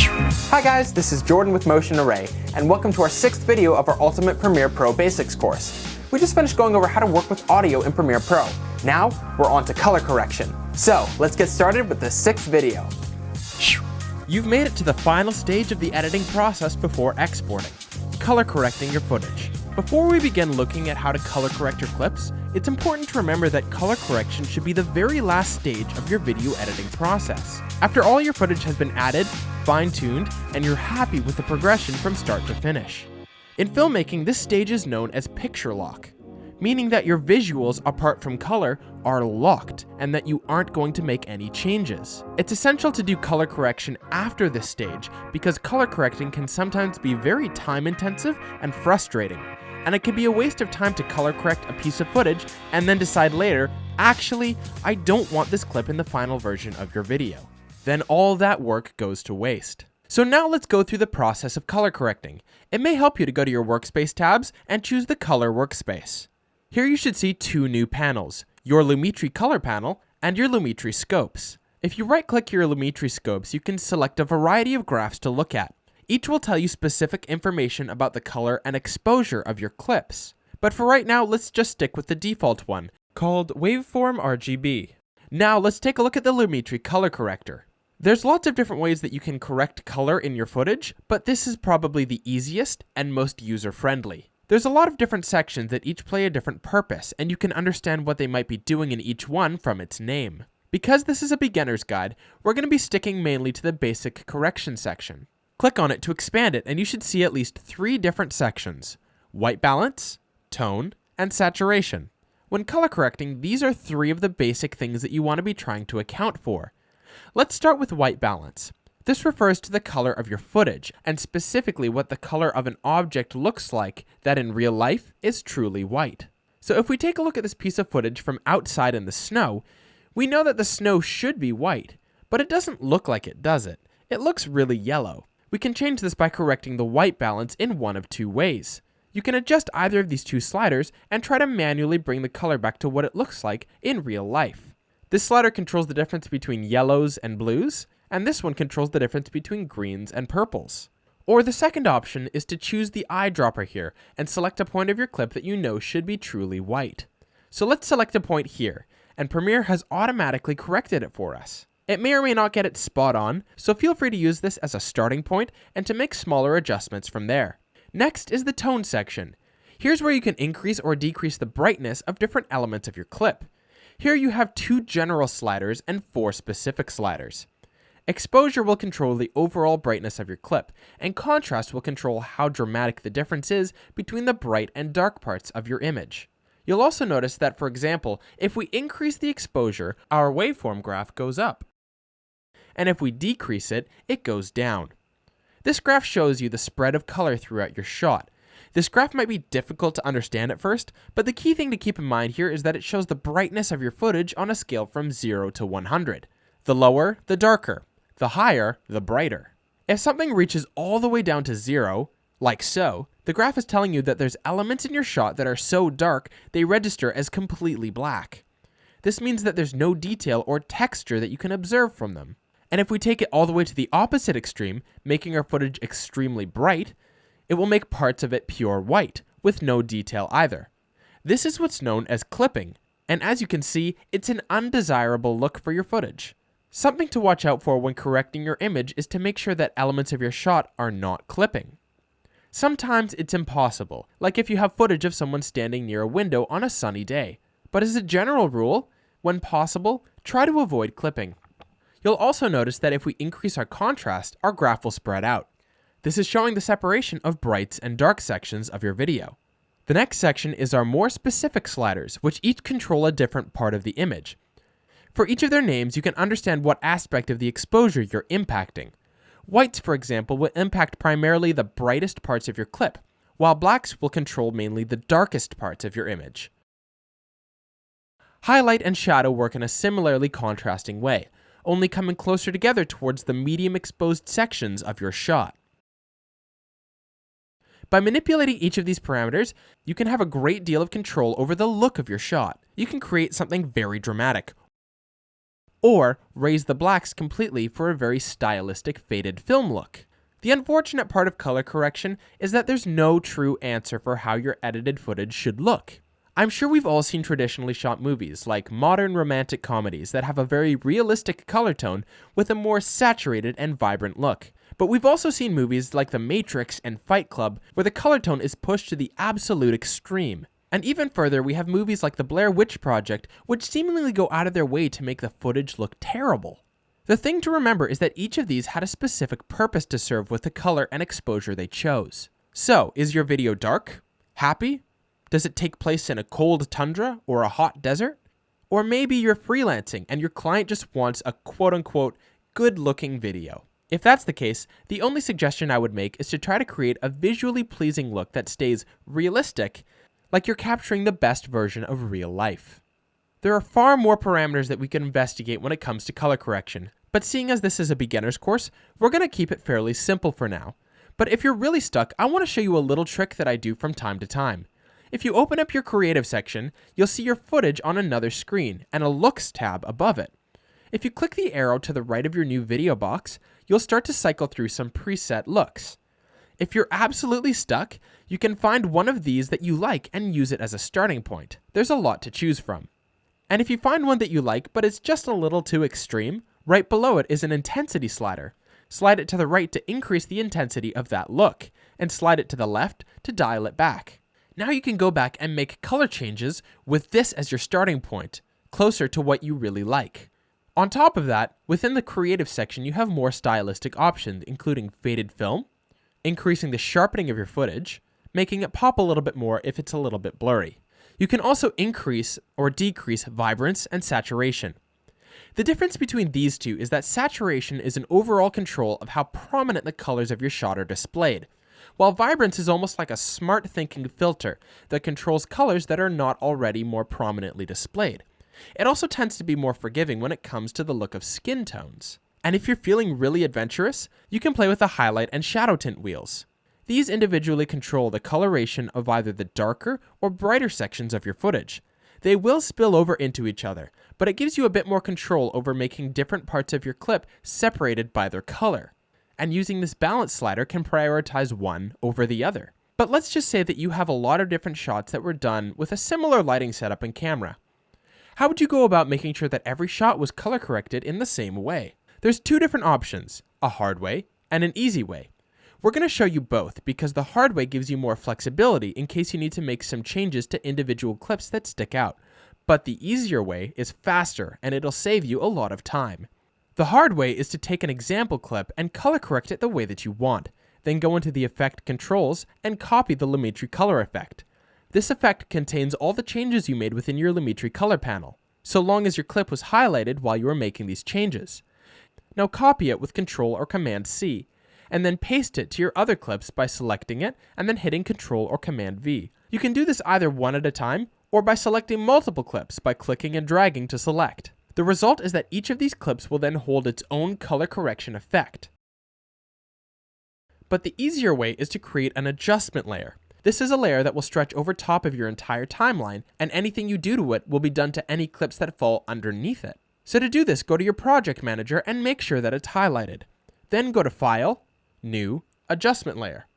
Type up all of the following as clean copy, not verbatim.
Hi guys, this is Jordan with Motion Array, and welcome to our 6th video of our Ultimate Premiere Pro Basics course. We just finished going over how to work with audio in Premiere Pro. Now, we're on to color correction. So, let's get started with the 6th video. You've made it to the final stage of the editing process before exporting, color correcting your footage. Before we begin looking at how to color correct your clips, it's important to remember that color correction should be the very last stage of your video editing process. After all your footage has been added, fine-tuned, and you're happy with the progression from start to finish. In filmmaking, this stage is known as picture lock, meaning that your visuals apart from color are locked and that you aren't going to make any changes. It's essential to do color correction after this stage because color correcting can sometimes be very time-intensive and frustrating. And it can be a waste of time to color correct a piece of footage and then decide later, actually, I don't want this clip in the final version of your video. Then all that work goes to waste. So now let's go through the process of color correcting. It may help you to go to your workspace tabs and choose the color workspace. Here you should see two new panels, your Lumetri color panel and your Lumetri scopes. If you right-click your Lumetri scopes, you can select a variety of graphs to look at. Each will tell you specific information about the color and exposure of your clips. But for right now, let's just stick with the default one, called Waveform RGB. Now let's take a look at the Lumetri color corrector. There's lots of different ways that you can correct color in your footage, but this is probably the easiest and most user-friendly. There's a lot of different sections that each play a different purpose, and you can understand what they might be doing in each one from its name. Because this is a beginner's guide, we're going to be sticking mainly to the basic correction section. Click on it to expand it, and you should see at least 3 different sections: white balance, tone, and saturation. When color correcting, these are 3 of the basic things that you want to be trying to account for. Let's start with white balance. This refers to the color of your footage, and specifically what the color of an object looks like that in real life is truly white. So if we take a look at this piece of footage from outside in the snow, we know that the snow should be white, but it doesn't look like it, does it? It looks really yellow. We can change this by correcting the white balance in one of 2 ways. You can adjust either of these 2 sliders and try to manually bring the color back to what it looks like in real life. This slider controls the difference between yellows and blues, and this one controls the difference between greens and purples. Or the second option is to choose the eyedropper here and select a point of your clip that you know should be truly white. So let's select a point here, and Premiere has automatically corrected it for us. It may or may not get it spot on, so feel free to use this as a starting point and to make smaller adjustments from there. Next is the tone section. Here's where you can increase or decrease the brightness of different elements of your clip. Here you have 2 general sliders and 4 specific sliders. Exposure will control the overall brightness of your clip, and contrast will control how dramatic the difference is between the bright and dark parts of your image. You'll also notice that, for example, if we increase the exposure, our waveform graph goes up. And if we decrease it, it goes down. This graph shows you the spread of color throughout your shot. This graph might be difficult to understand at first, but the key thing to keep in mind here is that it shows the brightness of your footage on a scale from 0 to 100. The lower, the darker. The higher, the brighter. If something reaches all the way down to 0, like so, the graph is telling you that there's elements in your shot that are so dark they register as completely black. This means that there's no detail or texture that you can observe from them. And if we take it all the way to the opposite extreme, making our footage extremely bright, it will make parts of it pure white, with no detail either. This is what's known as clipping, and as you can see, it's an undesirable look for your footage. Something to watch out for when correcting your image is to make sure that elements of your shot are not clipping. Sometimes it's impossible, like if you have footage of someone standing near a window on a sunny day. But as a general rule, when possible, try to avoid clipping. You'll also notice that if we increase our contrast, our graph will spread out. This is showing the separation of brights and dark sections of your video. The next section is our more specific sliders, which each control a different part of the image. For each of their names, you can understand what aspect of the exposure you're impacting. Whites, for example, will impact primarily the brightest parts of your clip, while blacks will control mainly the darkest parts of your image. Highlight and shadow work in a similarly contrasting way, only coming closer together towards the medium exposed sections of your shot. By manipulating each of these parameters, you can have a great deal of control over the look of your shot. You can create something very dramatic, or raise the blacks completely for a very stylistic faded film look. The unfortunate part of color correction is that there's no true answer for how your edited footage should look. I'm sure we've all seen traditionally shot movies, like modern romantic comedies that have a very realistic color tone with a more saturated and vibrant look. But we've also seen movies like The Matrix and Fight Club where the color tone is pushed to the absolute extreme. And even further, we have movies like The Blair Witch Project, which seemingly go out of their way to make the footage look terrible. The thing to remember is that each of these had a specific purpose to serve with the color and exposure they chose. So, is your video dark? Happy? Does it take place in a cold tundra or a hot desert? Or maybe you're freelancing and your client just wants a quote-unquote good-looking video. If that's the case, the only suggestion I would make is to try to create a visually pleasing look that stays realistic, like you're capturing the best version of real life. There are far more parameters that we can investigate when it comes to color correction, but seeing as this is a beginner's course, we're going to keep it fairly simple for now. But if you're really stuck, I want to show you a little trick that I do from time to time. If you open up your creative section, you'll see your footage on another screen and a looks tab above it. If you click the arrow to the right of your new video box, you'll start to cycle through some preset looks. If you're absolutely stuck, you can find one of these that you like and use it as a starting point. There's a lot to choose from. And if you find one that you like but it's just a little too extreme, right below it is an intensity slider. Slide it to the right to increase the intensity of that look, and slide it to the left to dial it back. Now you can go back and make color changes with this as your starting point, closer to what you really like. On top of that, within the creative section you have more stylistic options, including faded film, increasing the sharpening of your footage, making it pop a little bit more if it's a little bit blurry. You can also increase or decrease vibrance and saturation. The difference between these two is that saturation is an overall control of how prominent the colors of your shot are displayed, while vibrance is almost like a smart thinking filter that controls colors that are not already more prominently displayed. It also tends to be more forgiving when it comes to the look of skin tones. And if you're feeling really adventurous, you can play with the highlight and shadow tint wheels. These individually control the coloration of either the darker or brighter sections of your footage. They will spill over into each other, but it gives you a bit more control over making different parts of your clip separated by their color. And using this balance slider can prioritize one over the other. But let's just say that you have a lot of different shots that were done with a similar lighting setup and camera. How would you go about making sure that every shot was color corrected in the same way? There's two different options, a hard way and an easy way. We're going to show you both because the hard way gives you more flexibility in case you need to make some changes to individual clips that stick out. But the easier way is faster and it'll save you a lot of time. The hard way is to take an example clip and color correct it the way that you want, then go into the effect controls and copy the Lumetri color effect. This effect contains all the changes you made within your Lumetri color panel, so long as your clip was highlighted while you were making these changes. Now copy it with Ctrl or Command C, and then paste it to your other clips by selecting it and then hitting Ctrl or Command V. You can do this either one at a time or by selecting multiple clips by clicking and dragging to select. The result is that each of these clips will then hold its own color correction effect. But the easier way is to create an adjustment layer. This is a layer that will stretch over top of your entire timeline, and anything you do to it will be done to any clips that fall underneath it. So to do this, go to your project manager and make sure that it's highlighted. Then go to File, New, Adjustment Layer.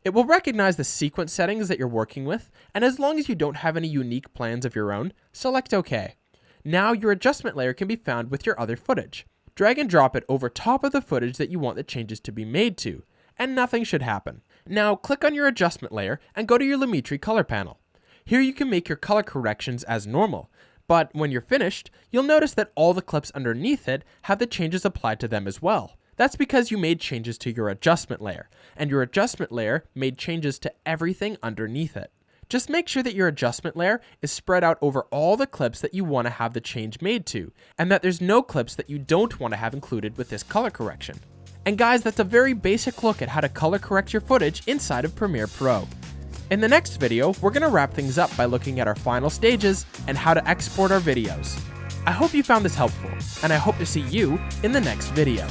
It will recognize the sequence settings that you're working with, and as long as you don't have any unique plans of your own, select OK. Now your adjustment layer can be found with your other footage. Drag and drop it over top of the footage that you want the changes to be made to, and nothing should happen. Now click on your adjustment layer and go to your Lumetri color panel. Here you can make your color corrections as normal, but when you're finished, you'll notice that all the clips underneath it have the changes applied to them as well. That's because you made changes to your adjustment layer, and your adjustment layer made changes to everything underneath it. Just make sure that your adjustment layer is spread out over all the clips that you want to have the change made to, and that there's no clips that you don't want to have included with this color correction. And guys, that's a very basic look at how to color correct your footage inside of Premiere Pro. In the next video, we're going to wrap things up by looking at our final stages and how to export our videos. I hope you found this helpful, and I hope to see you in the next video.